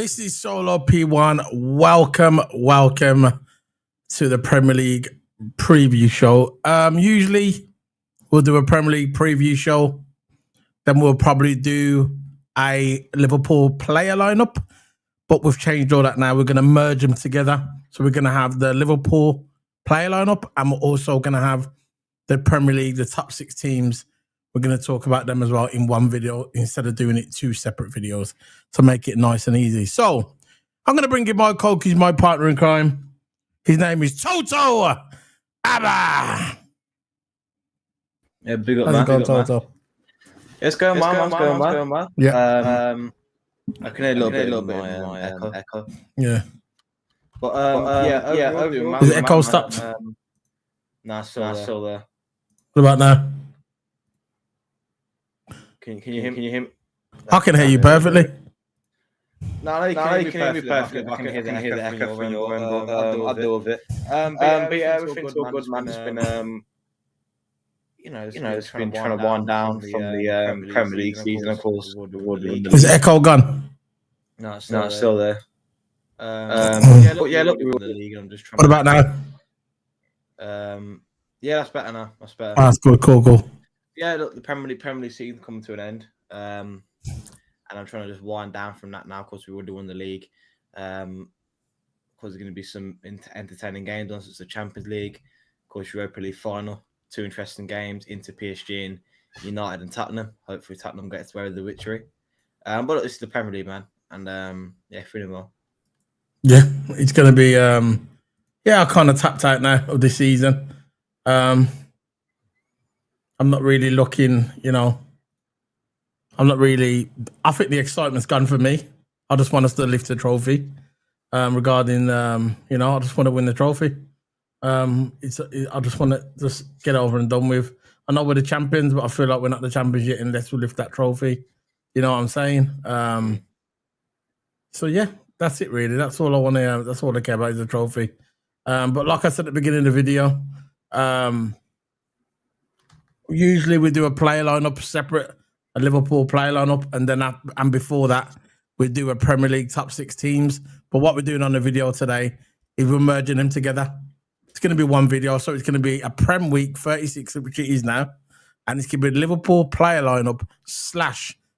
This is Solo P1. Welcome to the Premier League preview show. Usually we'll do a Premier League preview show. Then we'll probably do a Liverpool player lineup. But we've changed all that now. We're going to merge them together. So we're going to have the Liverpool player lineup, and we're also going to have the Premier League, the top 6 teams. We're going to talk about them as well in one video instead of doing it 2 separate videos to make it nice and easy. So I'm going to bring in my coach. He's my partner in crime. His name is Toto Abba. Yeah, big up, man. Big up, Toto. It's going well. Yeah. I can hear a little bit of my echo. Yeah. But Is the echo stopped? Nah, still there. What about now? Can you hear me? I can hear you perfectly. No, you can hear me perfectly. I can hear the echo from your end. I'll deal with it. But everything's all good, man. It's been it's been trying to wind down from the Premier League season, of course. Is the echo gone? No, it's still there. Look, the league. I'm just trying. What about now? Yeah, that's better now. That's good. Cool. Yeah, look, the Premier League season coming to an end, and I'm trying to just wind down from that now. Of course, we already won the league. Of course, there's going to be some entertaining games once it's the Champions League. Of course, Europa League final, 2 interesting games into PSG and United and Tottenham. Hopefully, Tottenham gets away with the victory. But look, this is the Premier League, man, and feeling well. Yeah, it's going to be. I kind of tapped out now of this season. I'm not really looking, I think the excitement's gone for me. I just want us to lift the trophy. Regarding, I just want to win the trophy. I just want to just get over and done with. I know we're the champions, but I feel like we're not the champions yet unless we lift that trophy. You know what I'm saying? So yeah, that's it really. That's all I want to. That's all I care about is the trophy. But like I said at the beginning of the video, usually we do a player lineup separate, a Liverpool player lineup, and before that we do a Premier League top 6 teams. But what we're doing on the video today is we're merging them together. It's going to be one video, so it's going to be a Prem Week 36, which it is now, and it's going to be a Liverpool player lineup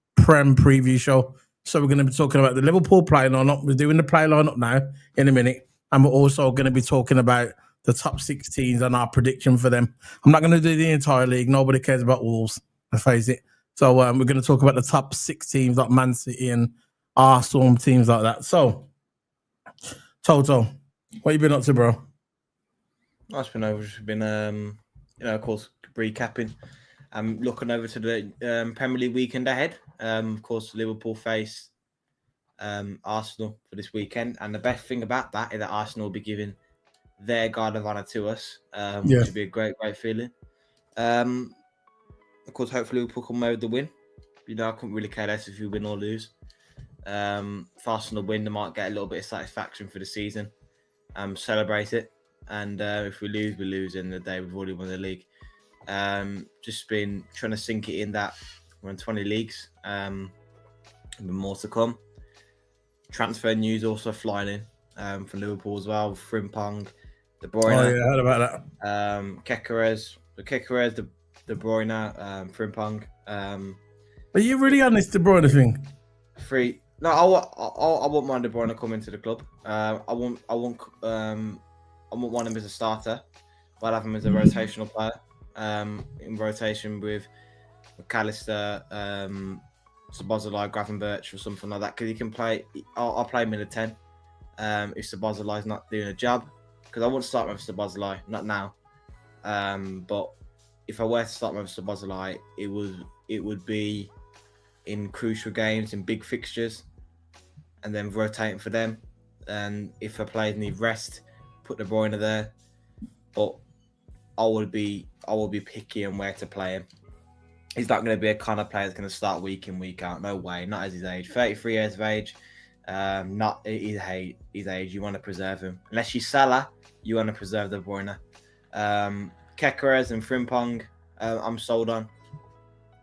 / Prem preview show. So we're going to be talking about the Liverpool player lineup. We're doing the player lineup now in a minute, and we're also going to be talking about the top 6 teams and our prediction for them. I'm not going to do the entire league. Nobody cares about Wolves, let's face it. So we're going to talk about the top 6 teams like Man City and Arsenal and teams like that. So, Toto, what you been up to, bro? I've been of course, recapping. I'm looking over to the Premier League weekend ahead. Of course, Liverpool face Arsenal for this weekend. And the best thing about that is that Arsenal will be giving their guard of honour to us, which would be a great feeling. Of course, hopefully Liverpool come away with the win. I couldn't really care less if you win or lose. If Arsenal win, they might get a little bit of satisfaction for the season. Celebrate it. And if we lose, we lose in the day. We've already won the league. Just been trying to sink it in that we're in 20 leagues. There'll be more to come. Transfer news also flying in from Liverpool as well. Frimpong, De Bruyne. Oh yeah, I heard about that. Kekeres, De Bruyne, Frimpong. Are you really on this De Bruyne thing? No, I won't mind De Bruyne coming to the club. I won't want him as a starter, but I'll have him as a rotational player. In rotation with Mac Allister, Szoboszlai, Gravenberch or something like that, because he can play. I'll play him in a 10 if Szoboszlai's not doing a job, because I wouldn't start with Szoboszlai, not now. But if I were to start with Szoboszlai, it would be in crucial games, in big fixtures, and then rotating for them. And if a player need rest, put De Bruyne there. But I will be picky on where to play him. He's not going to be a kind of player that's going to start week in, week out. No way. Not as his age. 33 years of age. Not his age. You want to preserve him. Unless you're Salah, you want to preserve De Bruyne. Kekeres and Frimpong, I'm sold on.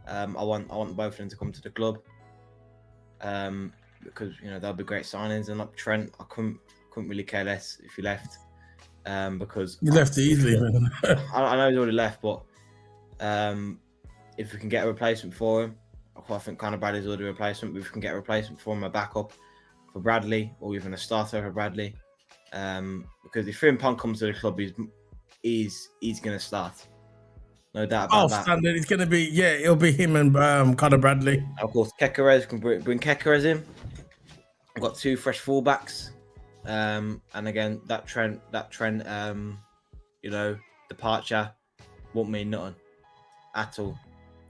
I want both of them to come to the club. because they'll be great signings. And like Trent, I couldn't really care less if he left, because You left it easily, man. I know he's already left, but if we can get a replacement for him, I think Conor Bradley's already a replacement. But if we can get a replacement for him, a backup for Bradley, or even a starter for Bradley, because if Frimpong comes to the club, he's going to start. No doubt about that. Standard. It's going to be, it'll be him and Conor Bradley. Of course, Kekeres can bring Kekeres in. I've got 2 fresh fullbacks, and again that Trent, departure won't mean nothing at all.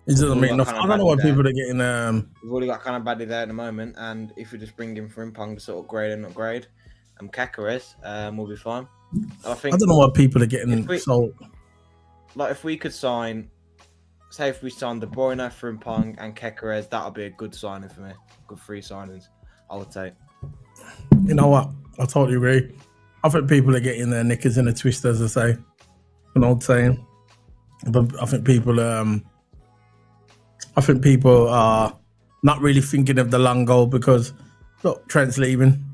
It doesn't mean nothing. I don't know what people are getting. We've already got kind of Bradley there at the moment, and if we just bring in Frimpong to sort of grade and upgrade, and Kekeres, we'll be fine. I don't know what people are getting sold. Like if we could sign, say if we signed De Bruyne, Frimpong, and Kekeres, that would be a good signing for me. Good 3 signings, I would say. You know what? I totally agree. I think people are getting their knickers in a twist, as I say. An old saying. But I think people are not really thinking of the long goal because, look, Trent's leaving.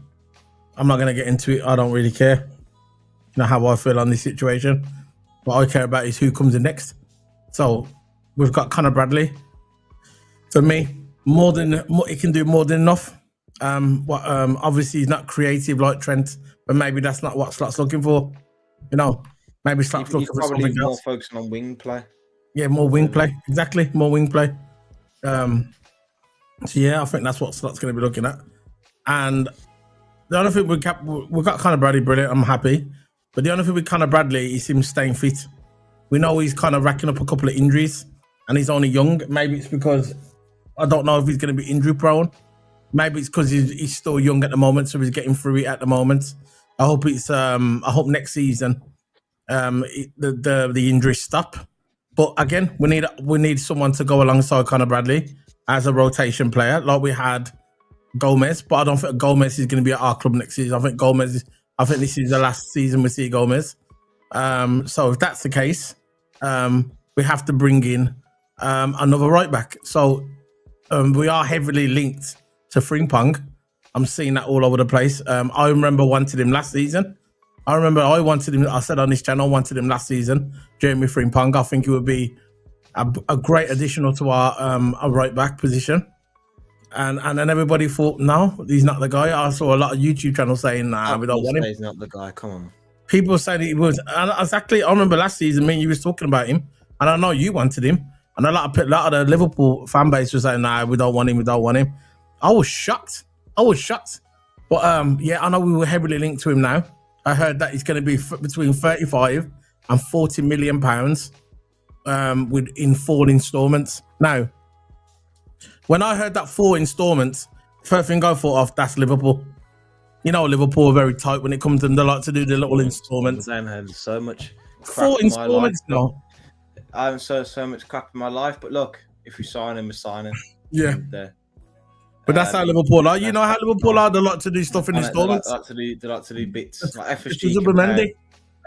I'm not going to get into it. I don't really care. You know how I feel on this situation. What I care about is who comes in next. So we've got Conor Bradley. For me, he can do more than enough. Obviously he's not creative like Trent, but maybe that's not what Slot's looking for. Maybe Slot's looking for something else. More focusing on wing play. Yeah, more wing play. Exactly, more wing play. I think that's what Slot's going to be looking at. And the only thing we've got Conor Bradley, brilliant. I'm happy. But the only thing with Conor Bradley is him staying fit. We know he's kind of racking up a couple of injuries and he's only young. Maybe it's because, I don't know if he's going to be injury prone. Maybe it's because he's still young at the moment, so he's getting through it at the moment. I hope next season the injuries stop. But again, we need someone to go alongside Conor Bradley as a rotation player, like we had Gomez. But I don't think Gomez is going to be at our club next season. I think this is the last season we see Gomez. So if that's the case, we have to bring in another right back. So we are heavily linked to Frimpong. I'm seeing that all over the place. I remember wanting him last season. I said on this channel, I wanted him last season, Jeremy Frimpong. I think he would be a great additional to our right back position. And then everybody thought, no, he's not the guy. I saw a lot of YouTube channels saying, nah, we don't want him. He's not the guy, come on. People said he was. And exactly, I remember last season, me and you was talking about him. And I know you wanted him. And a lot of the Liverpool fan base was saying, nah, we don't want him. I was shocked. But I know we were heavily linked to him now. I heard that he's going to be between 35 and 40 million pounds in 4 installments. Now, when I heard that 4 installments, first thing I thought of, that's Liverpool. Liverpool are very tight when it comes to them. They like to do the little installments. I had so much crap 4 installments now. I have so much crap in my life, but look, if we sign him, we're signing. Yeah. But that's how Liverpool are. You know how Liverpool are? They like to do stuff in installments. They like to do bits. Like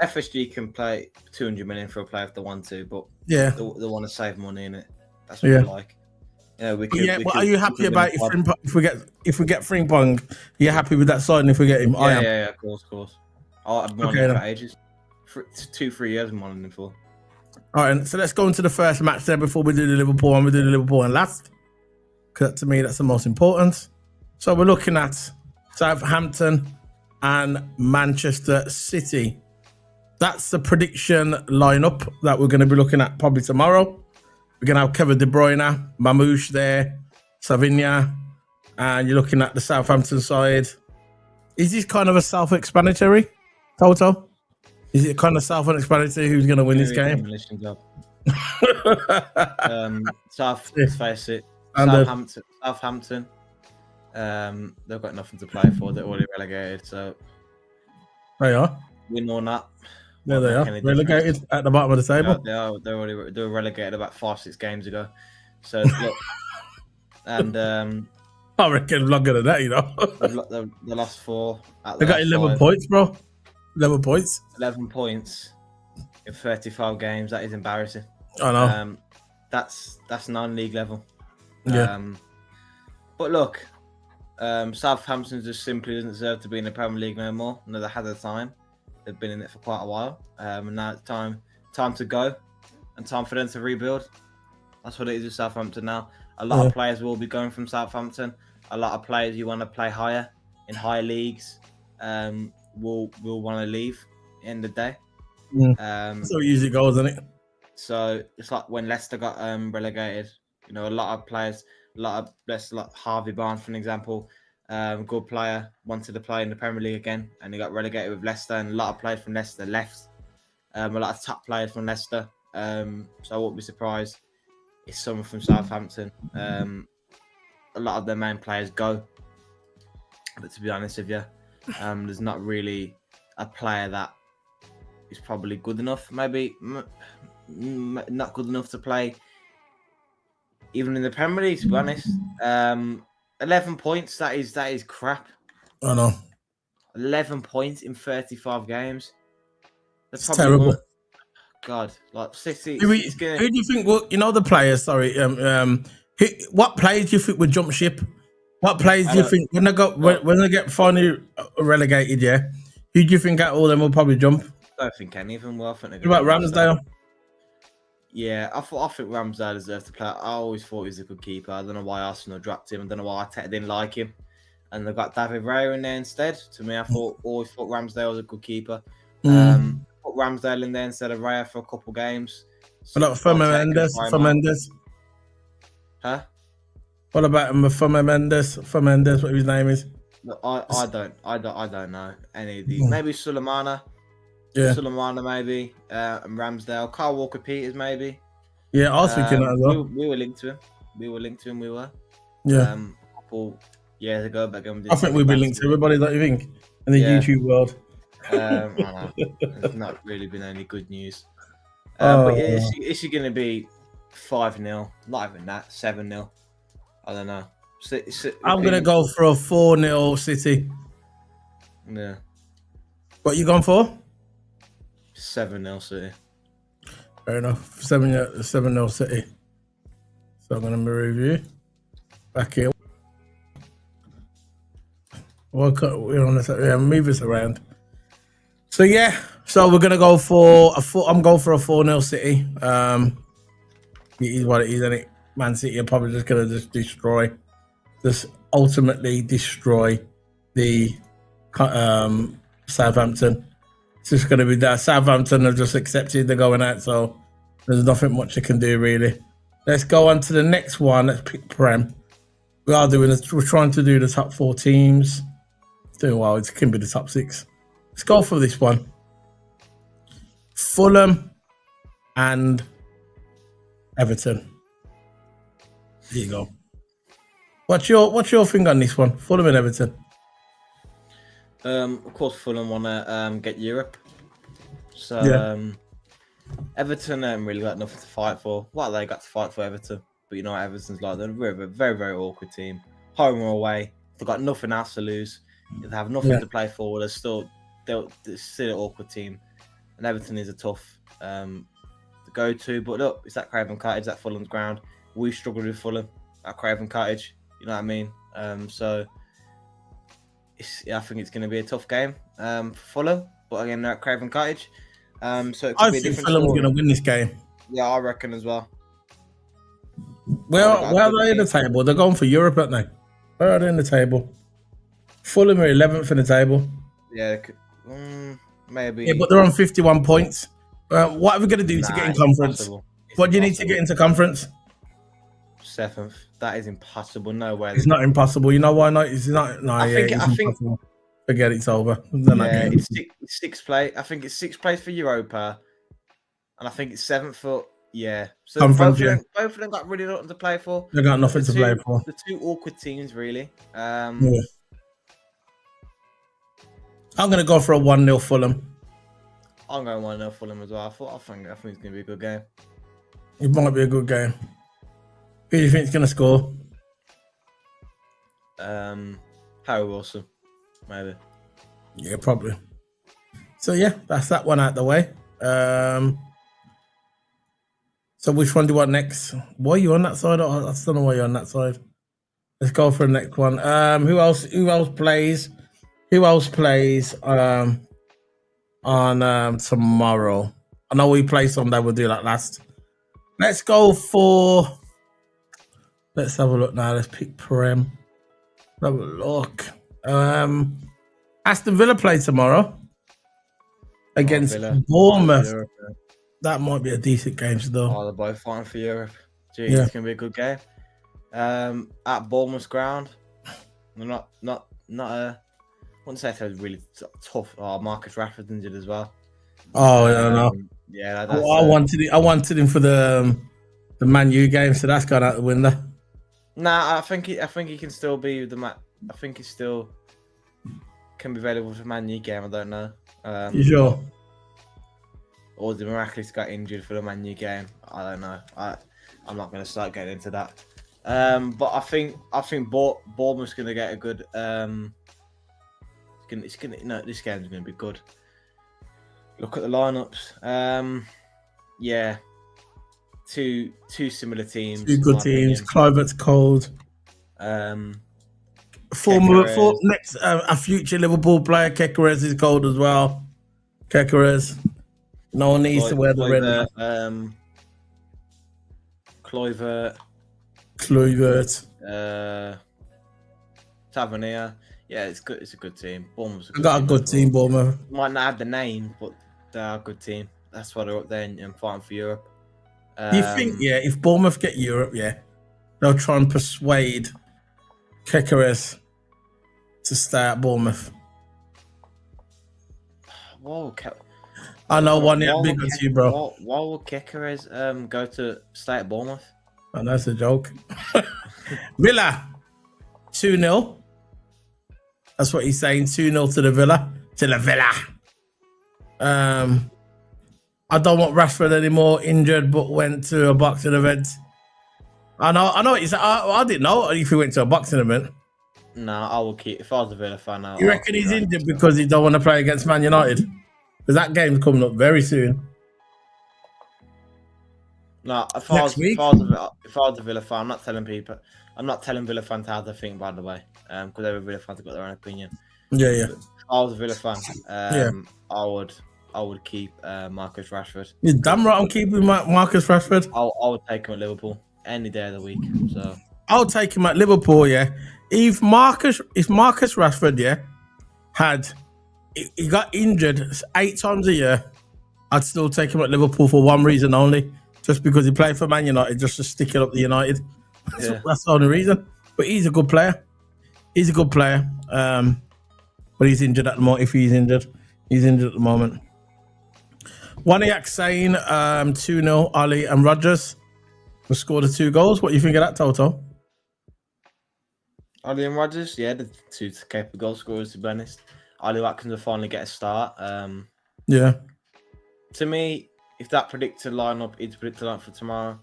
FSG can play 200 million for a player if they want to, but they want to save money in it. That's what they like. But are you happy about if we get Frimpong? Are you happy with that signing if we get him? Yeah, of course. I've been wanting him for ages. 2-3 years I'm wanting him for. All right, so let's go into the first match there before we do the Liverpool and we do the Liverpool and last. Because to me, that's the most important. So we're looking at Southampton and Manchester City. That's the prediction lineup that we're going to be looking at probably tomorrow. We're going to have Kevin De Bruyne, Mamouche there, Savinha, and you're looking at the Southampton side. Is this kind of a self-explanatory, Toto? Is it kind of self-explanatory who's going to win this game? Let's face it. Southampton. They've got nothing to play for. They're already relegated, so they are. Win or not. There they are. Relegated at the bottom of the table. Yeah, they were relegated about 5-6 games ago. So look, and I reckon longer than that. They lost 4. They got 11 points, bro. 11 points. 11 points in 35 games. That is embarrassing. I know. That's non-league level. Yeah. But look, Southampton just simply doesn't deserve to be in the Premier League no more. No, they had a time. They've been in it for quite a while, and now it's time to go, and time for them to rebuild. That's what it is with Southampton now. A lot of players will be going from Southampton. A lot of players you want to play higher in higher leagues will want to leave in the day. So easy goes, isn't it? So it's like when Leicester got relegated. You know, a lot of players, like Harvey Barnes, for an example, good player, wanted to play in the Premier League again, and he got relegated with Leicester. And a lot of players from Leicester left. A lot of top players from Leicester. So I won't be surprised if someone from Southampton, a lot of their main players go. But to be honest with you, there's not really a player that is probably good enough. Maybe not good enough to play even in the Premier League, to be honest. 11 points, that is crap. I know. 11 points in 35 games. That's terrible. God, like City. Who do you think? Well, you know the players. Sorry, what players do you think would jump ship? What players do you think when they get finally relegated? Yeah, who do you think out all of them will probably jump? I don't think any of them will. I think what about Ramsdale? Yeah, I think Ramsdale deserves to play. I always thought he was a good keeper. I don't know why Arsenal dropped him. I don't know why Arteta didn't like him, and they got David Raya in there instead. To me, I always thought Ramsdale was a good keeper. Put Ramsdale in there instead of Raya for a couple games. What about Fernandes? Huh? What about Fernandes? What his name is? No, I don't know any of these. Maybe Sulemana. Yeah. Sulemana maybe. And Ramsdale. Kyle Walker-Peters maybe. Yeah, I was thinking that as well. We were linked to him. We were. Yeah. A couple years ago, but again, I think we'd be linked to everybody. Don't you think? In the YouTube world. I don't know. There's not really been any good news. But yeah, is she going to be 5-0? Not even that. 7-0. I don't know. I'm going to go for a 4-0 City. Yeah. What you going for? 7-0 City. Fair enough. 7-0 City. So I'm going to move you back here. Move us around. So yeah, we're gonna go for I'm going for a 4-0 City. It is what it is, isn't it? Man City are probably just gonna ultimately destroy the Southampton. It's just gonna be that Southampton have just accepted they're going out, so there's nothing much they can do really. Let's go on to the next one. Let's pick Prem. We're trying to do the top 4 teams. Doing well. It can be the top 6. Let's go for this one. Fulham and Everton. There you go. What's your thing on this one? Fulham and Everton. Of course, Fulham want to get Europe. So yeah. Everton haven't really got nothing to fight for. What they got to fight for, Everton? But you know what Everton's like. They're a very, very awkward team. Home or away. They've got nothing else to lose. They have nothing to play for. They're still an awkward team. And Everton is a tough to go to. But look, it's at Craven Cottage, at Fulham's ground. We've struggled with Fulham at Craven Cottage. You know what I mean? So I think it's going to be a tough game for Fulham. But again, they're at Craven Cottage. So it could be a different Fulham's going to win this game. Yeah, I reckon as well. Where are they in the table? They're going for Europe, aren't they? Where are they in the table? Fulham are 11th in the table. Yeah, maybe. Yeah, but they're on 51 points. What are we going to do to get in conference? What do you need to get into conference? 7th. That is impossible. No way. It's not impossible. You know why not? It's not. No, I think. Forget it's over. It's sixth place. I think it's 6th place for Europa, and I think it's 7th for So both of them got really nothing to play for. They got nothing to play for. The 2 awkward teams, really. I'm going to go for a 1-0 Fulham. I'm going 1-0 Fulham as well. I think it's going to be a good game. It might be a good game. Who do you think is going to score? Harry Wilson, maybe. Yeah, probably. So yeah, that's that one out the way. So which one do you want next? Why are you on that side? I don't know why you're on that side. Let's go for the next one. Who else plays? Who else plays on tomorrow? I know we play some that we'll do that last. Let's go for. Let's have a look now. Let's pick Prem. Have a look. Aston Villa play tomorrow against Bournemouth. That might be a decent game still. Oh, they're both fighting for Europe. Gee, Yeah. It's gonna be a good game. At Bournemouth's ground, they're not I wouldn't say it's really tough. Oh, Marcus Rashford's injured as well. Oh, I don't know. Yeah, I wanted him for the Man U game, so that's gone out the window. Nah, I think he can still be the I think he still can be available for Man U game. I don't know. You sure? Or the miraculous got injured for the Man U game. I don't know. I'm not going to start getting into that. But I think Bournemouth's going to get a good. This game's going to be good. Look at the lineups. Yeah, two similar teams. Two good teams. Kluivert's cold. Next, a future Liverpool player, Kekeres is cold as well. Kekeres. No one needs to wear the red. Kluivert. Tavernier. Yeah, it's good. It's a good team. Bournemouth's I got a good team, Bournemouth. Might not have the name, but they're a good team. That's why they're up there and fighting for Europe. You think, if Bournemouth get Europe, they'll try and persuade Kekeres to stay at Bournemouth. Whoa, I know one big on you, bro. Why will Kekeres go to stay at Bournemouth? Oh, that's a joke. Villa, 2-0. That's what he's saying. 2-0 to the Villa. I don't want Rashford anymore. Injured, but went to a boxing event. I know what you said. I didn't know if he went to a boxing event. No, I will keep. If I was a Villa fan, You reckon he's injured because he don't want to play against Man United? Because that game's coming up very soon. No, if I was a Villa fan, I'm not telling Villa fans how to think. By the way, because every Villa fans have got their own opinion. Yeah. But if I was a Villa fan, I would keep Marcus Rashford. You're damn right. I'm keeping Marcus Rashford. I would take him at Liverpool any day of the week. So I'll take him at Liverpool. Yeah. If Marcus Rashford, he got injured 8 times a year, I'd still take him at Liverpool for one reason only. Just because he played for Man United, just to stick it up the United. That's the only reason. But he's a good player. But he's injured at the moment. If he's injured at the moment. Waniak saying 2-0, Ali and Rodgers will score the 2 goals. What do you think of that total? Ali and Rodgers, the 2 capable goal scorers, to be honest. Ali Watkins will finally get a start. To me, if that predicted lineup is predicted lineup for tomorrow,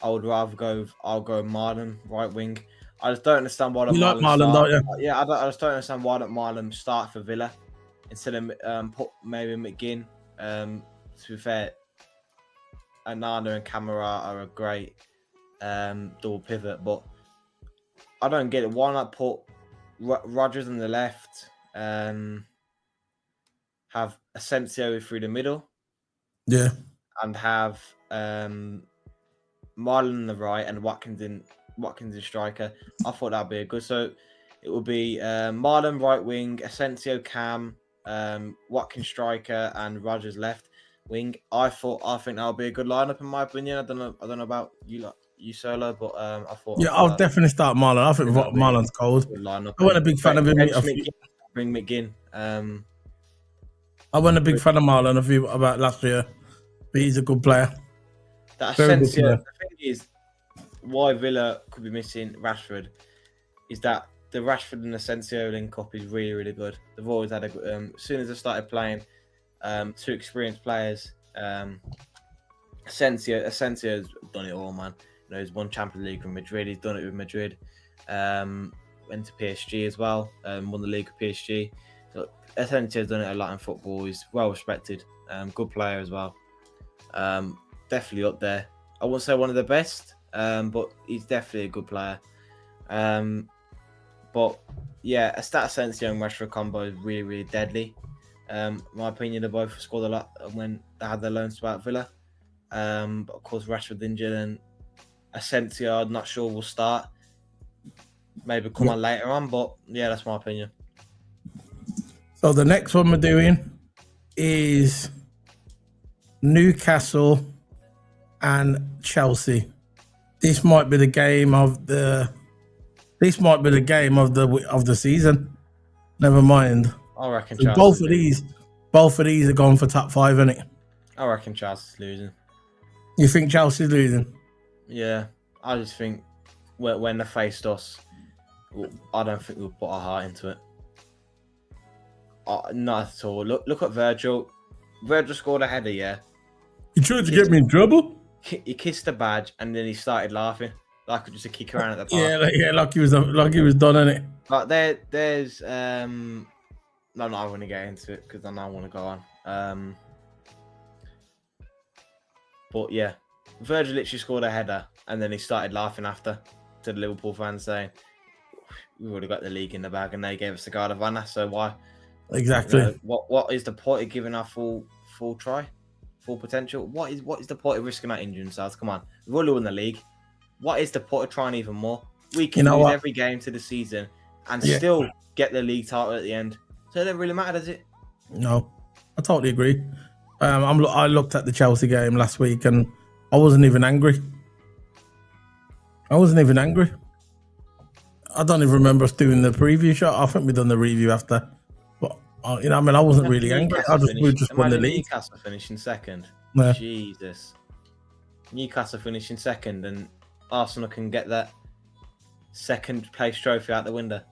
I would rather go Marlon, right wing. I just don't understand why you like Marlon, don't you? Yeah, I just don't understand why don't Marlon start for Villa instead of put maybe McGinn. To be fair, Anana and Camara are a great double pivot, but I don't get it. Why not put Rodgers on the left, have Asensio through the middle, and have Marlon on the right and Watkins in striker? I thought that'd be a good. So it would be Marlon right wing, Asensio cam, Watkins striker, and Rodgers left wing. I think that would be a good lineup in my opinion. I don't know about you solo, but I thought. Yeah, I'll definitely start Marlon. I think Marlon's cold. I wasn't a big fan of him. Bring McGinn. I wasn't a big fan of Marlon about last year, but he's a good player. That Asensio, the thing is, why Villa could be missing Rashford is that the Rashford and Asensio link up is really, really good. They've always had a good. As soon as they started playing, 2 experienced players. Asensio's done it all, man. You know, he's won Champions League with Madrid. He's done it with Madrid. Went to PSG as well. Won the league with PSG. So Asensio's done it a lot in football. He's well respected. Good player as well. Definitely up there. I wouldn't say one of the best, but he's definitely a good player. But yeah, a stat Asensio and Rashford combo is really, really deadly. My opinion, they both scored a lot when they had their loan spell at Villa. But of course, Rashford injured and Asensio, I'm not sure will start. Maybe come on later on, but yeah, that's my opinion. So the next one we're doing is Newcastle and Chelsea. This might be the game of the. This might be the game of the season. Never mind. I reckon So Chelsea. both of these are going for top 5, isn't it? I reckon Chelsea's losing. You think Chelsea's losing? Yeah, I just think when they faced us, I don't think we'll put our heart into it. Not at all. Look at Virgil. Virgil scored a header, yeah. You trying to get me in trouble? He kissed the badge and then he started laughing like just a kick around at the park. Yeah, like he was done, innit? But there's I'm not going to get into it because I know I want to go on. But yeah, Virgil literally scored a header and then he started laughing after to the Liverpool fans saying, "We've already got the league in the bag and they gave us the guard of honour, so why?" Exactly. What is the point of giving our full try, full potential? What is the point of risking our injury themselves? Come on, we've already won the league. What is the point of trying even more? We can lose every game to the season and still get the league title at the end. So it doesn't really matter, does it? No, I totally agree. I looked at the Chelsea game last week and I wasn't even angry. I don't even remember us doing the preview shot. I think we done the review after. But I wasn't really angry. We just won the league. Newcastle finishing second. Yeah. Jesus. Newcastle finishing second and Arsenal can get that second place trophy out the window.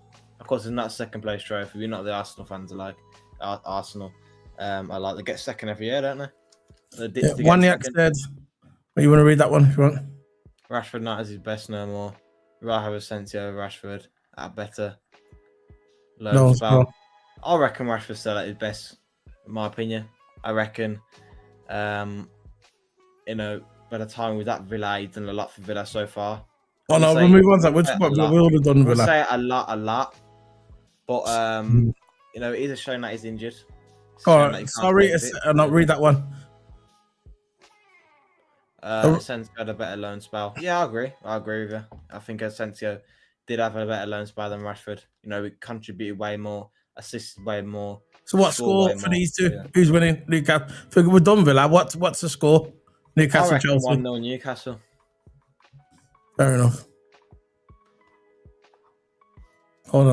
Of course, it's not a second place trophy. We're not the Arsenal fans alike. Arsenal, they get second every year, don't they? Waniak said, you want to read that one if you want? Rashford not as his best no more. Raha Asensio, Rashford at better. No, I reckon Rashford's still at his best, in my opinion. I reckon, by the time with that Villa, he's done a lot for Villa so far. Oh no, we'll move on to that. We would have done Villa. We'll say a lot. But it is a shame that he's injured. Sorry, I'll not read that one. Asensio had a better loan spell. Yeah, I agree with you. I think Asensio did have a better loan spell than Rashford. We contributed way more, assisted way more. So what score for these two? Yeah. Who's winning? Newcastle. We're done Villa. What's the score? Newcastle, Chelsea. 1-0 Newcastle. Fair enough. Hold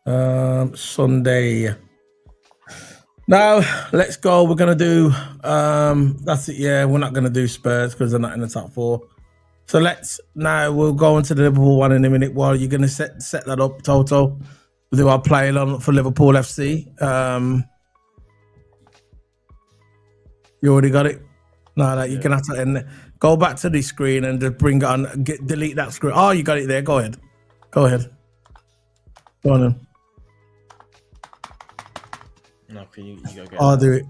on. Sunday. Now let's go. We're gonna do. That's it. Yeah, we're not gonna do Spurs because they're not in the top 4. So we'll go into the Liverpool one in a minute. While you're gonna set that up, Toto. We'll do our play on for Liverpool FC. You already got it. No, you're gonna have to end it. Go back to the screen and just bring it on. Delete that screen. Oh, you got it there. Go ahead. Go on then. No, you go get I'll do it.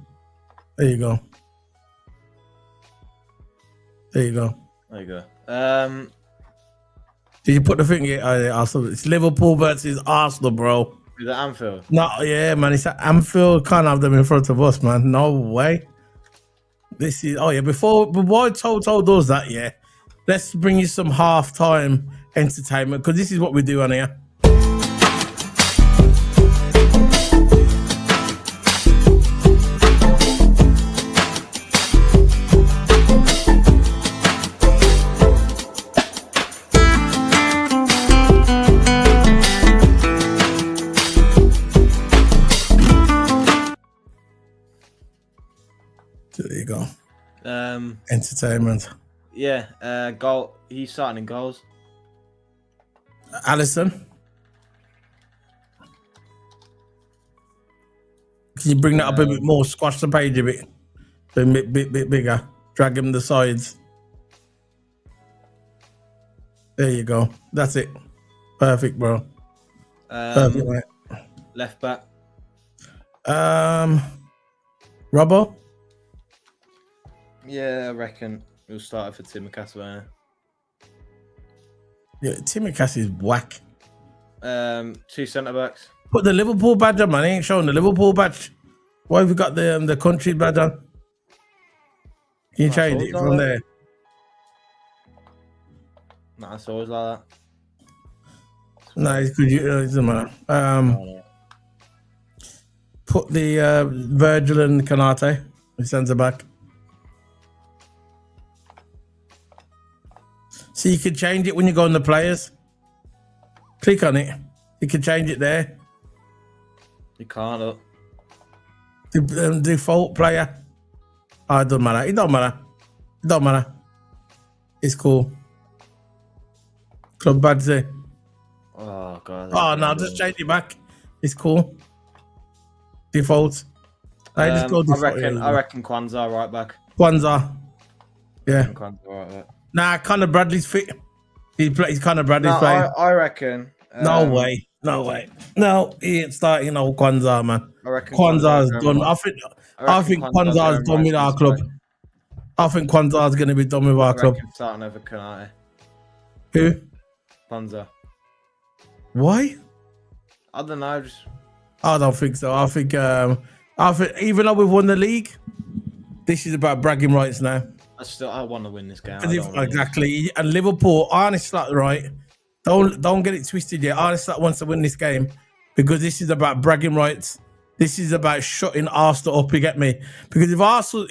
There you go. There you go. Did you put the thing here? Arsenal. It's Liverpool versus Arsenal, bro. Is it Anfield? No, yeah, man. It's at Anfield. Can't have them in front of us, man. No way. This is before Toto does that, let's bring you some halftime entertainment because this is what we do on here. There you go. Entertainment. Yeah, goal. He's starting in goals. Alisson. Can you bring that up a bit more? Squash the page a bit. A bit bigger. Drag him the sides. There you go. That's it. Perfect, bro. Perfect, mate. Left back. Robbo. Yeah, I reckon we'll start for Tim Casablanca. Yeah, Tsimikas is whack. 2 centre backs. Put the Liverpool badge on, man. He ain't showing the Liverpool badge. Why have you got the country badge on? Can you change it from there? Nah, it's always like that. No, it's good. It doesn't matter. Put the Virgil and Kanate. He sends it back. So you can change it when you go on the players. Click on it. You can change it there. You can't. Look. The default player. Oh, it doesn't matter. It don't matter. It don't matter. It's cool. Club badge there. Oh god. Oh no, just change it back. It's cool. Default. Just go default. I reckon Kwanzaa right back. Kwanzaa. Yeah. Kwanzaa right back. Nah, Conor Bradley's fit. He's Conor Bradley's playing. I reckon. No way. No way. No, he ain't starting no Kwanzaa, man. I reckon Kwanzaa's done. I think Kwanzaa's done with our club. I think Kwanzaa's going to be done with our club. Starting over Kanate. Who? Kwanzaa. Why? I don't know. I don't think so. I think even though we've won the league, this is about bragging rights now. I want to win this game. Exactly. And Liverpool, Arne Slot, right? Don't get it twisted yet. Arne Slot wants to win this game because this is about bragging rights. This is about shutting Arsenal up. You get me? Because if Arsenal,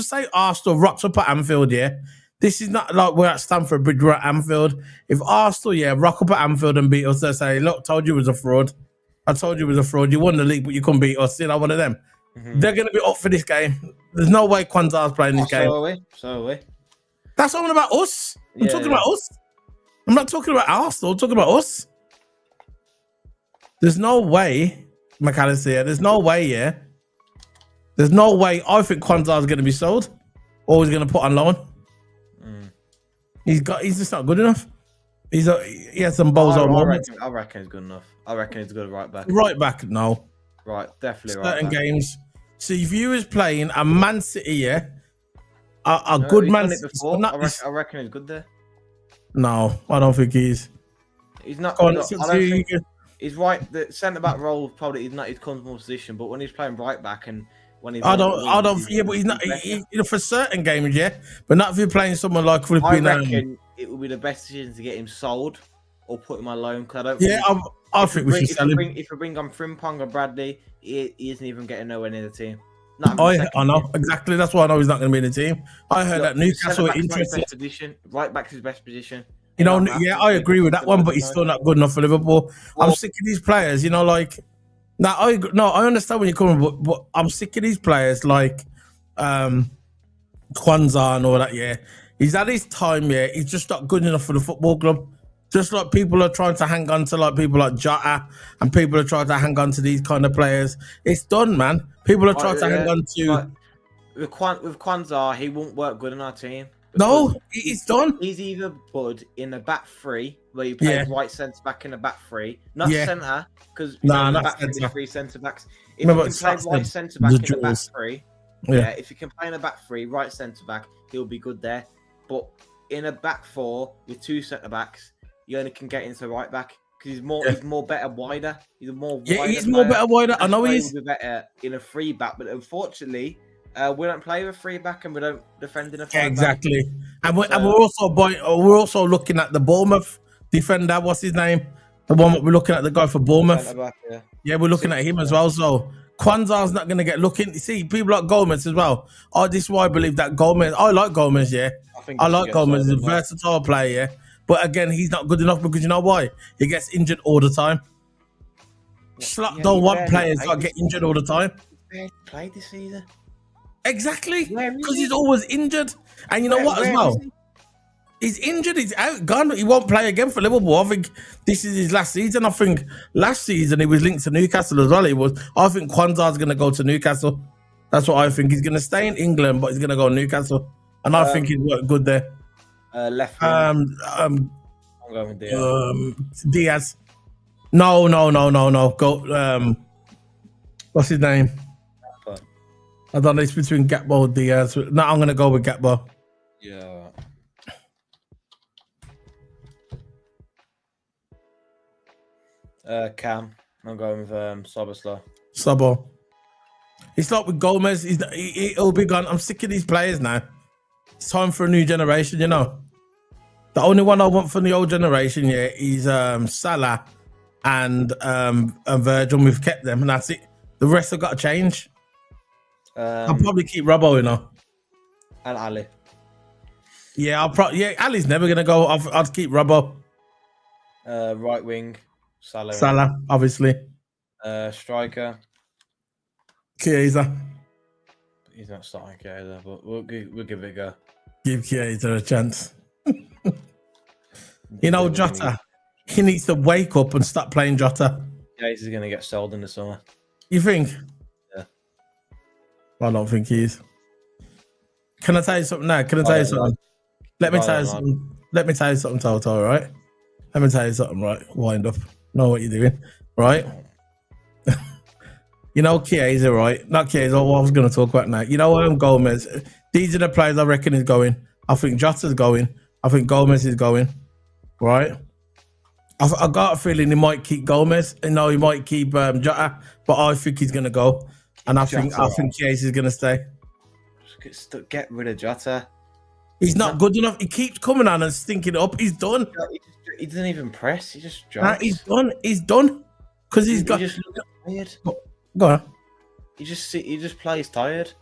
say Arsenal rocks up at Anfield, yeah. This is not like we're at Stamford Bridge, we're at Anfield. If Arsenal, rock up at Anfield and beat us, they say, look, told you it was a fraud. I told you it was a fraud. You won the league, but you couldn't beat us. You know, one of them. Mm-hmm. They're going to be up for this game. There's no way Kwanzaa's playing this game. So are we. That's all about us. I'm talking about us. I'm not talking about Arsenal. I'm talking about us. There's no way, Mac Allister, there's no way, There's no way I think Kwanzaa's going to be sold or he's going to put on loan. He's just not good enough. He has some balls on moments. I reckon he's good enough. I reckon he's good right back. Right back, no. Right, definitely certain right back. Games. So if you was playing a Man City, a good Man City. I reckon he's good there. No, I don't think he is. He's not. He's right. The centre back role probably is not his comfortable position, but when he's playing right back and when he's I don't. Yeah, but he's not. For certain games, but not if you're playing someone like flipping. I reckon it would be the best decision to get him sold or put him on loan. Cause I don't. Yeah, I think we should sell him. If we bring on Frimpong or Bradley, he isn't even getting nowhere near the team. I know exactly. That's why I know he's not going to be in the team. I heard that Newcastle were interested. Right back's his best position. You know, I agree with that one, but he's still not good enough for Liverpool. I'm sick of these players. You know, like now. I understand when you're coming, but I'm sick of these players like Kwanzaa and all that. Yeah, he's at his time. Yeah, he's just not good enough for the football club. Just like people are trying to hang on to like people like Jota and people are trying to hang on to these kind of players. It's done, man. People are trying to hang on to. With Kwanzaa, he won't work good in our team. No, it's done. He's either good in the back three, where you play right centre back in the back three, not centre, because the back three centre backs. If you can play right centre back in the back three, if you can play in the back three, right centre back, he'll be good there. But in a back four with 2 centre backs, you only can get into right back because he's more better wider. He's more he's more better wider. I know he's better in a free back, but unfortunately. We don't play with 3 back and we don't defend in a 5 exactly. Back. And we're also looking at the Bournemouth defender. What's his name? The one that we're looking at, the guy for Bournemouth. Back, we're looking at him as well. So Kwanzaa's not going to get looking. You see, people like Gomez as well. Oh, this is why I believe that Gomez. I like Gomez. I like Gomez. He's a versatile player. But again, he's not good enough because you know why? He gets injured all the time. Slot don't want players that get injured all the time. He played this season. Exactly, because he's always injured. And you know what as well? He's injured, he's out, gone. He won't play again for Liverpool. I think this is his last season. I think last season he was linked to Newcastle as well. I think Kwanzaa's going to go to Newcastle. That's what I think. He's going to stay in England, but he's going to go to Newcastle. And I think he's worked good there. Left wing. I'm going with Diaz. No. Go. What's his name? I don't know. It's between Gakpo and Diaz. No, I'm going to go with Gakpo. Yeah. Cam. I'm going with Sobosla. Sabo. It's like with Gomez. He'll be gone. I'm sick of these players now. It's time for a new generation, you know. The only one I want from the old generation, yeah, is Salah and Virgil. We've kept them, and that's it. The rest have got to change. I'll probably keep Robbo, you know. And Ali. Yeah, Ali's never gonna go. I'll keep Robbo. Right wing, Salah, obviously. Striker. Chiesa. He's not starting Chiesa, but we'll give it a go. Give Chiesa a chance. You know, Jota, he needs to wake up and stop playing Jota. Chiesa's going to get sold in the summer. You think? Yeah. I don't think he is. Can I tell you something now? Can I tell you something? Let me tell you something. Let me tell you something, Toto, all right? Let me tell you something, right? Wind up. Know what you're doing, right? You know, Chiesa, right? Not Chiesa, what I was going to talk about now. You know, Gomez. These are the players I reckon is going. I think Jota's going. I think Gomez is going, right? I got a feeling he might keep Gomez. You know, he might keep Jota, but I think he's going to go. And I think Chiesa is going to stay. Just get rid of Jota. He's not good enough. He keeps coming on and stinking up. He's done. He doesn't even press. He just drops. He's done. He's done. Because he's got... He just looks tired. Go on. He just plays tired.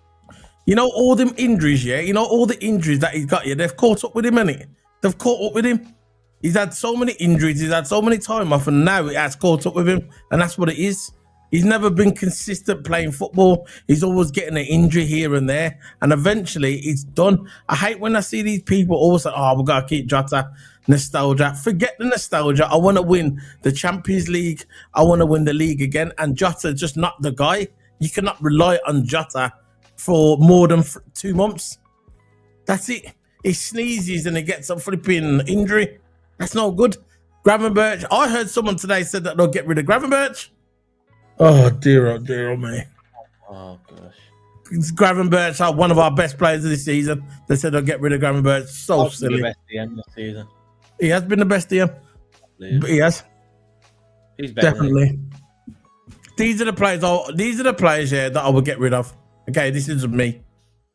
You know all them injuries, yeah? You know all the injuries that he's got, yeah? They've caught up with him, innit? They've caught up with him. He's had so many injuries. He's had so many time off, and now it has caught up with him. And that's what it is. He's never been consistent playing football. He's always getting an injury here and there. And eventually, it's done. I hate when I see these people always say, oh, we've got to keep Jota. Nostalgia. Forget the nostalgia. I want to win the Champions League. I want to win the league again. And Jota's just not the guy. You cannot rely on Jota for more than 2 months. That's it. He sneezes and he gets a flipping injury. That's no good. Gravenberch. I heard someone today said that they'll get rid of Gravenberch. Oh dear, oh me. Oh gosh. Gravenberch, one of our best players of this season. They said they'll get rid of Gravenberch. So silly. The best DM this season. He has been the best DM. He has. He's better. Definitely. These are the players. These are the players here that I would get rid of. Okay, this is me.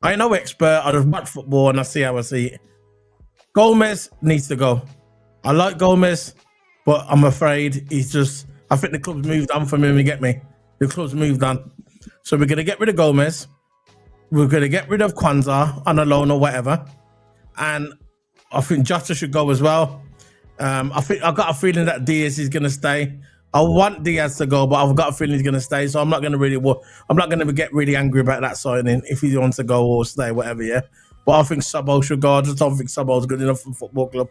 I ain't no expert. I just watch football and I see how I see it. Gomez needs to go. I like Gomez, but I'm afraid he's just. I think the club's moved on from him. You get me? The club's moved on. So we're gonna get rid of Gomez. We're gonna get rid of Kwanzaa on a loan or whatever, and I think Jota should go as well. I've got a feeling that Diaz is gonna stay. I want Diaz to go, but I've got a feeling he's gonna stay. So I'm not gonna get really angry about that signing if he wants to go or stay, whatever. Yeah, but I think Sabo should go. I just don't think Sabo's good enough for the football club.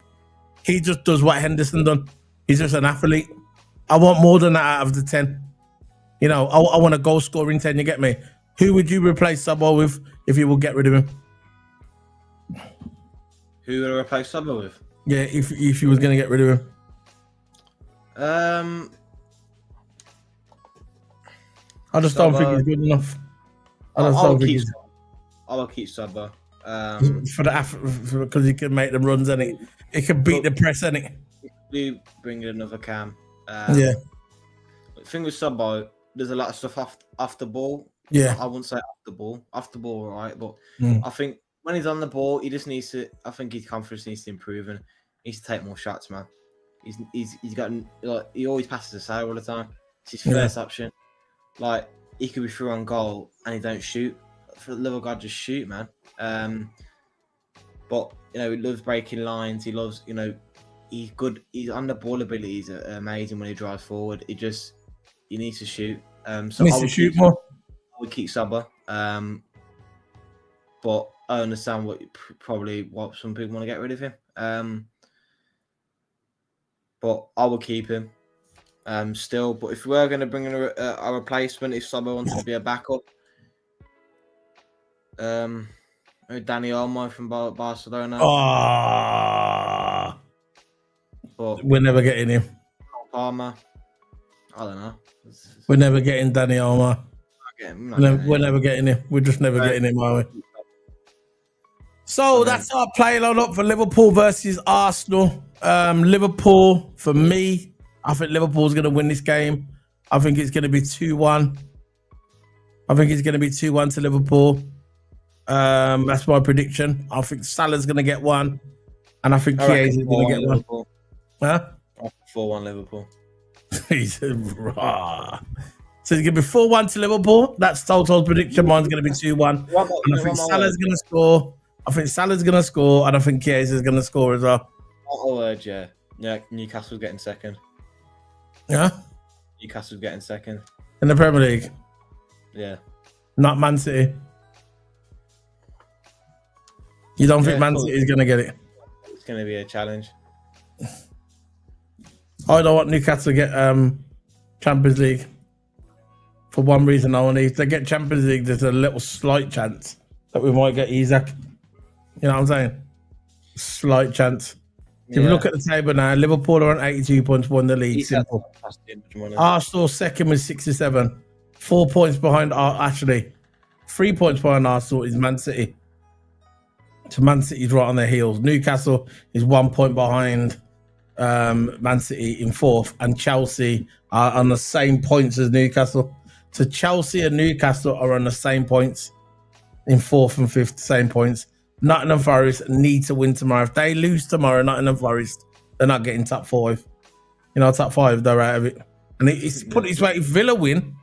He just does what Henderson done. He's just an athlete. I want more than that out of the 10. You know, I want a goal scoring 10. You get me? Who would you replace Sabo with if you would get rid of him? Who would I replace Sabo with? Yeah, if you was going to get rid of him. I just don't think he's good enough. I'll keep Sabo. Because he can make the runs, and it can beat the press, and it. Do bring in another Cam. Yeah. The thing with Sabo, there's a lot of stuff off the ball. Yeah. I wouldn't say off the ball, right? But I think when he's on the ball, he just needs to. I think his confidence needs to improve and he needs to take more shots, man. He's got like he always passes the side all the time. It's his first option. Like he could be through on goal and he don't shoot. For the love of God, just shoot, man. But you know he loves breaking lines. He loves he's good. He's on the ball abilities are amazing when he drives forward. He needs to shoot. So needs to shoot more. I would keep Saba. But I understand what some people want to get rid of him. But I will keep him. Still, but if we're going to bring in a replacement, if Saba wants to be a backup, Danny Olmo from Barcelona. Oh, but we're never getting him. Palmer. I don't know. We're never getting Danny Olmo. We're never getting him. We're just never getting him, are we? So that's our play line up for Liverpool versus Arsenal. Liverpool, for me, I think Liverpool's going to win this game. I think it's going to be 2-1. I think it's going to be 2-1 to Liverpool. That's my prediction. I think Salah's going to get one. And I think Thierry's going to get Liverpool. one. Huh? 4-1 Liverpool. He's raw. So it's going to be 4-1 to Liverpool. That's Toto's prediction. Mine's going to be 2-1. And I think Salah's going to score. I think Salah's going to score. And I think Thierry's is going to score as well. Oh, word, yeah. Yeah, Newcastle's getting second. Yeah? Newcastle's getting second. In the Premier League? Yeah. Not Man City? You don't think Man City is going to get it? It's going to be a challenge. I don't want Newcastle to get Champions League. For one reason only. If they get Champions League, there's a little slight chance that we might get Isaac. You know what I'm saying? Slight chance. If you look at the table now, Liverpool are on 82 points, won the league. Simple. Arsenal second with 67. 4 points behind, actually, 3 points behind Arsenal is Man City. So Man City's right on their heels. Newcastle is 1 point behind Man City in fourth, and Chelsea are on the same points as Newcastle. So Chelsea and Newcastle are on the same points in fourth and fifth, same points. Nottingham Forest need to win tomorrow. If they lose tomorrow, Nottingham Forest, they're not getting top 5. You know, top 5, they're out of it. And it's put this way: if Villa win,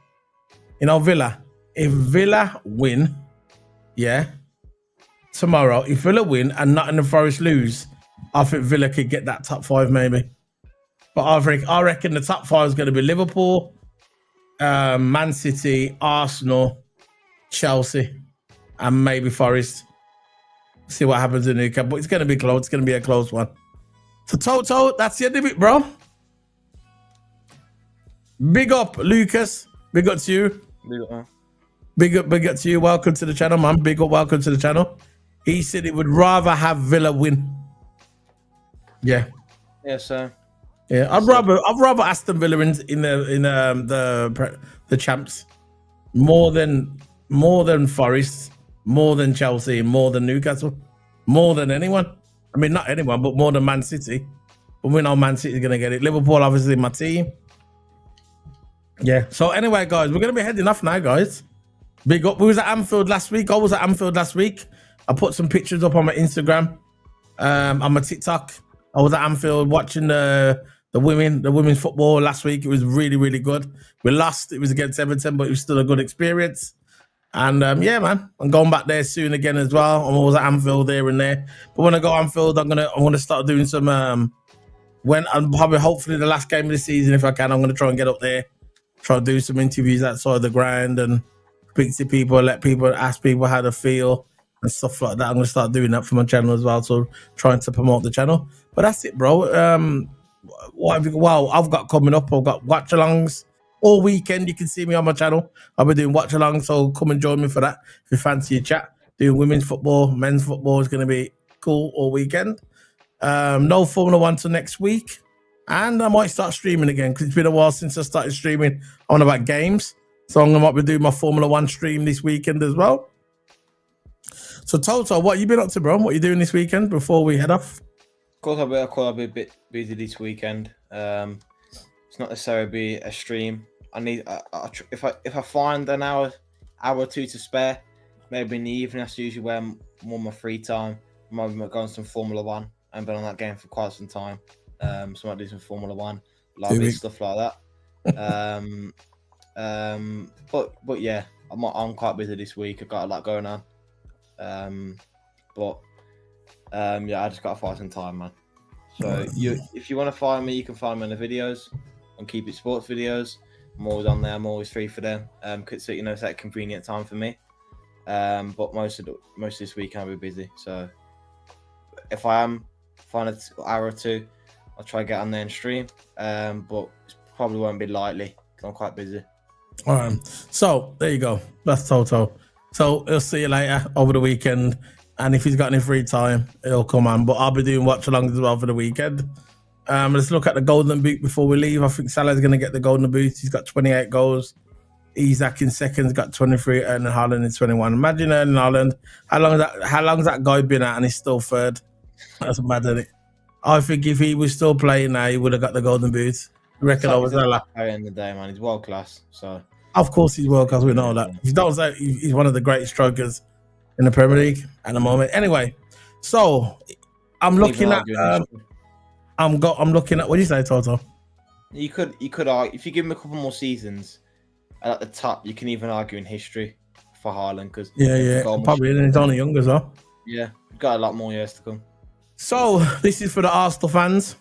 you know, if Villa win, tomorrow, if Villa win and Nottingham Forest lose, I think Villa could get that top 5 maybe. But I reckon the top 5 is going to be Liverpool, Man City, Arsenal, Chelsea, and maybe Forest. See what happens in Newcastle. But it's going to be close. It's going to be a close one. So, Toto, that's the end of it, bro. Big up, Lucas. Big up to you. Big up to you. Welcome to the channel, man. Big up, welcome to the channel. He said he would rather have Villa win. Yeah. Yeah, so. Yeah, I'd rather Aston Villa in the champs more than Forest, more than Chelsea, more than Newcastle, more than anyone. I mean, not anyone, but more than Man City. But we know Man City's gonna get it. Liverpool, obviously, my team. Yeah. So anyway, guys, we're gonna be heading off now, guys. Big up. We was at Anfield last week. I was at Anfield last week. I put some pictures up on my Instagram, on my TikTok. I was at Anfield watching the women's football last week. It was really, really good. We lost. It was against Everton, but it was still a good experience. And yeah, man, I'm going back there soon again as well. I'm always at Anfield there and there. But when I go Anfield, I'm gonna start doing some. When I'm probably hopefully the last game of the season, if I can, I'm gonna try and get up there, try to do some interviews outside the ground and speak to people, ask people how they feel and stuff like that. I'm gonna start doing that for my channel as well, so trying to promote the channel. But that's it, bro. I've got coming up. I've got watch-alongs all weekend. You can see me on my channel. I'll be doing watch-alongs, so come and join me for that. If you fancy a chat, doing women's football, men's football is going to be cool all weekend. No Formula 1 till next week. And I might start streaming again because it's been a while since I started streaming on about games. So I might be doing my Formula 1 stream this weekend as well. So Toto, what you been up to, bro? What you doing this weekend before we head off? Of course, I'll be a bit busy this weekend. It's not necessarily be a stream. I need if I find an hour or two to spare, maybe in the evening. That's usually where I'm more my free time. I might be going some Formula 1. I've been on that game for quite some time. So I might do some Formula 1, lobby stuff like that. But yeah, I'm quite busy this week. I've got a lot going on. Yeah, I just got to find some time, man. So if you want to find me, you can find me on the videos, on Keep It Sports videos. I'm always on there. I'm always free for them. So it's that convenient time for me. But most of this week I'll be busy. So if I find an hour or two, I'll try to get on there and stream. But it probably won't be lightly because I'm quite busy. All right. So there you go. That's Toto. So he'll see you later over the weekend. And if he's got any free time, he'll come on. But I'll be doing watch-alongs as well for the weekend. Let's look at the Golden Boot before we leave. I think Salah's going to get the Golden Boot. He's got 28 goals. Isaac in second's got 23, and Haaland in 21. Imagine Erling Haaland. How long's that guy been at and he's still third? That's mad, isn't it? I think if he was still playing now, he would have got the Golden Boot. You reckon over He's a Salah? top player in the day, man. He's world class. So Of course he's world class. We know that. If you don't say he's one of the great strikers in the Premier League at the moment. Anyway, so I'm looking at. I'm looking at. What do you say, Toto? You could argue if you give him a couple more seasons at the top, you can even argue in history for Haaland because probably, and he's only young as well. Yeah, got a lot more years to come. So this is for the Arsenal fans.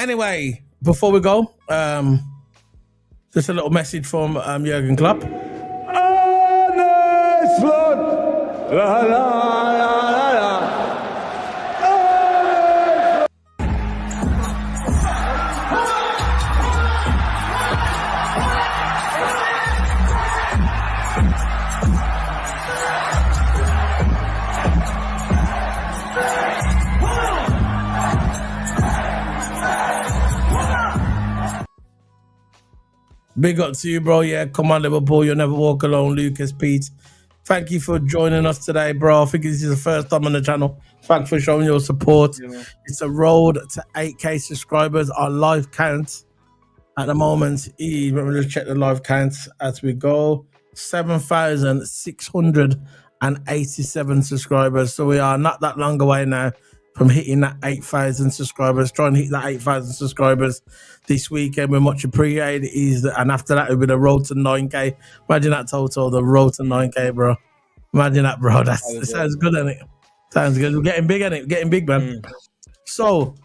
Anyway, before we go, just a little message from Jurgen Klopp. Arne Slot. La, la, la, la. Big up to you, bro. Yeah, come on, Liverpool. You'll never walk alone, Lucas Pete. Thank you for joining us today, bro. I think this is the first time on the channel. Thanks for showing your support. Yeah, it's a road to 8K subscribers. Our live count at the moment is, let me just check the live counts as we go, 7,687 subscribers. So we are not that long away now from hitting that 8,000 subscribers. Trying to hit that 8,000 subscribers this weekend. We're much appreciated. And after that, it'll be the road to 9K. Imagine that, Toto, the road to 9K, bro. Imagine that, bro. It sounds good, isn't it? Sounds good. We're getting big, isn't it? We're getting big, man. So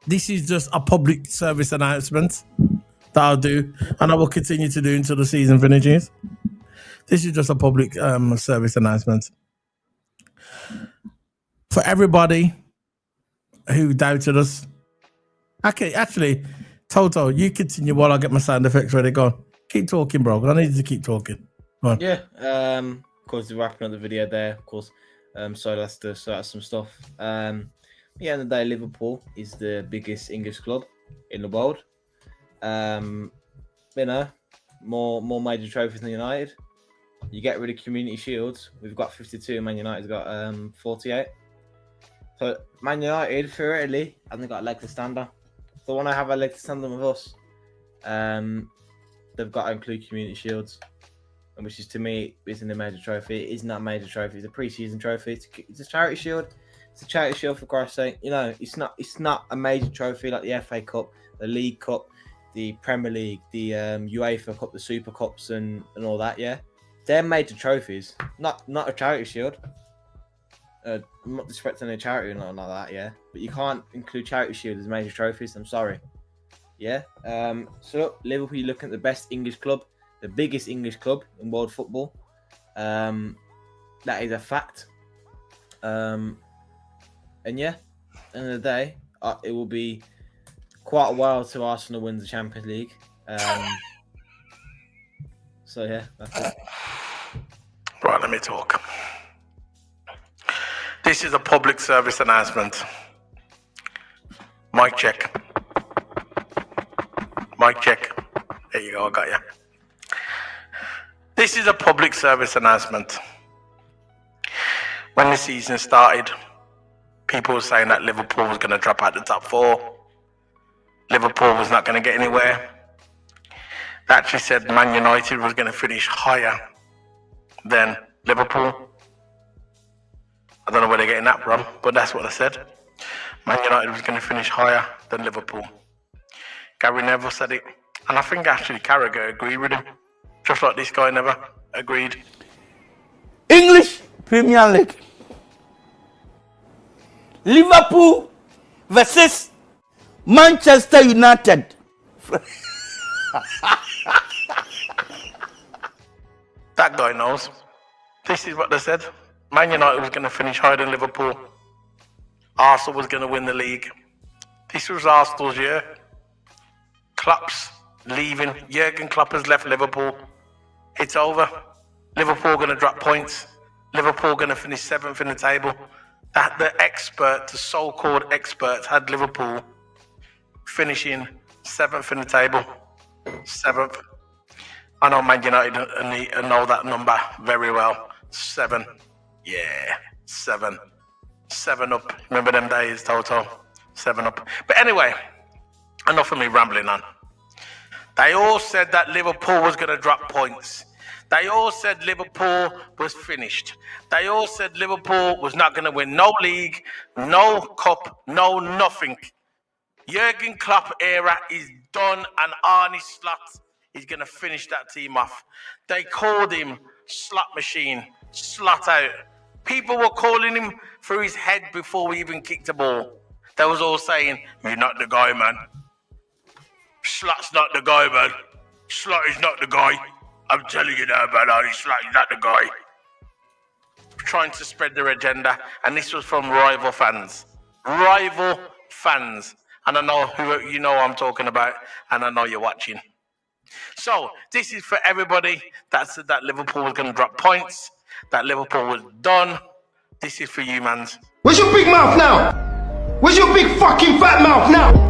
this is just a public service announcement that I'll do, and I will continue to do until the season finishes. This is just a public service announcement. For everybody who doubted us. Okay, actually, Toto, you continue while I get my sound effects ready. Go on. Keep talking, bro. I need you to keep talking. Go on. Yeah, of course, we're wrapping up the video there. Of course, so that's some stuff. Yeah, end of the day, Liverpool is the biggest English club in the world. You know, more major trophies than United. You get rid of Community Shields. We've got 52, Man United's got 48. So Man United, theoretically, haven't got a leg to stand on. If they want to have a leg to stand on with us, they've got to include Community Shields, which is, to me, isn't a major trophy. It is not a major trophy. It's a pre-season trophy. It's a charity shield. It's a charity shield, for Christ's sake. You know, it's not a major trophy like the FA Cup, the League Cup, the Premier League, the UEFA Cup, the Super Cups, and all that. Yeah, they're major trophies, not a charity shield. I'm not disrespecting a charity or nothing like that, yeah. But you can't include charity shield as major trophies. I'm sorry. Yeah. So Liverpool, you're looking at the best English club, the biggest English club in world football. That is a fact. And yeah, end of the day, it will be quite a while till Arsenal wins the Champions League. So yeah, that's it. Right, let me talk. This is a public service announcement. Mic check. Mic check. There you go, I got you. This is a public service announcement. When the season started, people were saying that Liverpool was going to drop out the top 4. Liverpool was not going to get anywhere. They actually said Man United was going to finish higher than Liverpool. I don't know where they're getting that from, but that's what they said. Man United was going to finish higher than Liverpool. Gary Neville said it, and I think actually Carragher agreed with him, just like this guy never agreed. English Premier League. Liverpool versus Manchester United. That guy knows. This is what they said. Man United was going to finish higher than Liverpool. Arsenal was going to win the league. This was Arsenal's year. Klopp's leaving. Jurgen Klopp has left Liverpool. It's over. Liverpool going to drop points. Liverpool going to finish 7th in the table. that the so-called experts had Liverpool finishing 7th in the table. 7th. I know Man United know that number very well. 7. Yeah, 7. 7 up. Remember them days, Toto? 7 up. But anyway, enough of me rambling on. They all said that Liverpool was going to drop points. They all said Liverpool was finished. They all said Liverpool was not going to win no league, no cup, no nothing. Jurgen Klopp era is done, and Arne Slot is going to finish that team off. They called him slot machine, slot out. People were calling him through his head before we even kicked the ball. They was all saying, "You're not the guy, man. Slot's not the guy, man. Slot is not the guy. I'm telling you now, man, Arne Slot is not the guy." Trying to spread their agenda, and this was from rival fans. Rival fans. And I know who you know I'm talking about, and I know you're watching. So this is for everybody that said that Liverpool was going to drop points, that Liverpool was done. This is for you, mans. Where's your big mouth now? Where's your big fucking fat mouth now?